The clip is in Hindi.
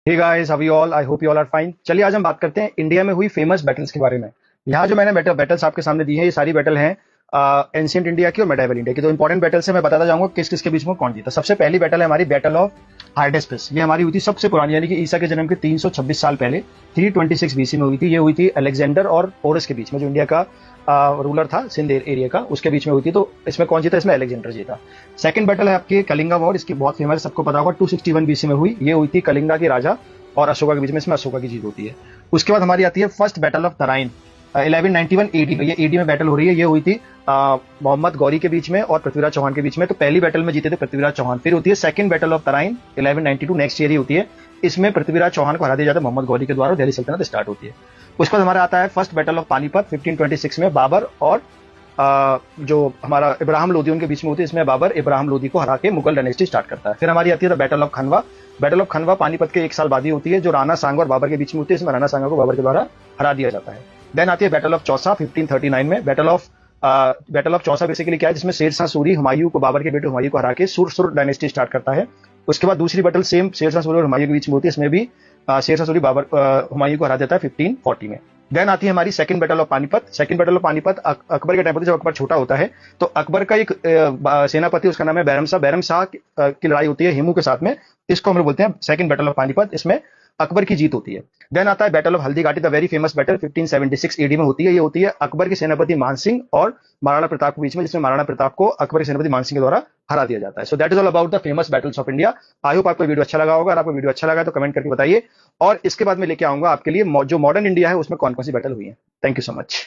Hey guys, how you all? I hope you all are fine. चलिए आज हम बात करते हैं इंडिया में हुई फेमस बैटल्स के बारे में। यहाँ जो मैंने बैटल्स आपके सामने दी हैं, ये सारी बैटल हैं एंशिएंट इंडिया की और मेडिवल इंडिया की। तो इंपॉर्टेंट बैटल से मैं बताता जाऊंगा किस किस के बीच में कौन जीता। सबसे पहली बैटल है हमारी बैटल ऑफ हाइडेस्पिस। ये हमारी हुई थी सबसे पुरानी, यानी कि ईसा के जन्म के 326 साल पहले 326 बीसी में हुई थी। ये हुई थी अलेक्जेंडर और पोरस के बीच में, जो इंडिया का रूलर था सिंध एरिया का, उसके बीच में हुई थी। तो इसमें कौन जीता? इसमें अलेक्जेंडर जीता। सेकंड बैटल है आपकी कलिंगा वॉर। इसकी बहुत फेमस, सबको पता होगा, 261 बीसी में हुई। ये हुई थी कलिंगा के राजा और अशोका के बीच में। इसमें अशोका की जीत होती है। उसके बाद हमारी आती है first battle of Tarain 1191 AD में। ये एडी में बैटल हो रही है। ये हुई थी मोहम्मद गौरी के बीच में और पृथ्वीराज चौहान के बीच में। तो पहली बैटल में जीते थे पृथ्वीराज चौहान। फिर होती है second battle of Tarain 1192, next year ही होती है। इसमें पृथ्वीराज चौहान को हरा दिया जाता है मोहम्मद गौरी के द्वारा, दिल्ली सल्तनत स्टार्ट होती है। उसके बाद हमारा आता है फर्स्ट बैटल ऑफ पानीपत 1526 में, बाबर और जो हमारा इब्राहिम लोदी उनके बीच में होती है। इसमें बाबर इब्राहिम लोदी को हरा के मुगल डायनेस्टी स्टार्ट करता है। फिर हमारी आती है battle of Khanwa. Battle of Khanwa Panipat के एक साल बाद ही होती है, जो राणा सांगा और बाबर के बीच में होती है। इसमें राणा सांगा को बाबर के द्वारा हरा दिया जाता है। देन आती है बैटल ऑफ चौसा 1539 में। बैटल ऑफ चौसा बेसिकली क्या है, जिसमें शेरशाह सूरी हुमायूं को, बाबर के बेटे हुमायूं को हरा के सुर डायनेस्टी स्टार्ट करता है। उसके बाद दूसरी बैटल सेम शेरशाह सूरी और हुमायूं के बीच में होती है। इसमें भी शेरशाह सूरी बाबर हुमायूं को हरा देता है 1540 में। देन आती है हमारी second battle of Panipat. Second battle of Panipat Akbar के टाइम होती है, जब अकबर छोटा होता है। तो अकबर का एक सेनापति, उसका नाम है बैरम शाह। बैरम शाह की लड़ाई होती है हिमू के साथ में। इसको हम लोग बोलते हैं सेकंड बैटल ऑफ पानीपत। इसमें अकबर की जीत होती है। देन आता है battle of Haldighati, the very famous battle 1576 AD में होती है। ये होती है अकबर के सेनापति मानसिंह और महाराणा प्रताप के बीच में, जिसमें महाराणा प्रताप को अकबर के सेनापति मानसिंह के द्वारा हरा दिया जाता है। So that is all about the famous battles of India. I hope आपको वीडियो अच्छा लगा होगा। अगर आपको वीडियो अच्छा लगा तो कमेंट करके बताइए, और इसके बाद में लेके आऊंगा आपके लिए जो मॉडर्न इंडिया है उसमें कौन कौन सी बैटल हुई है। Thank you so much.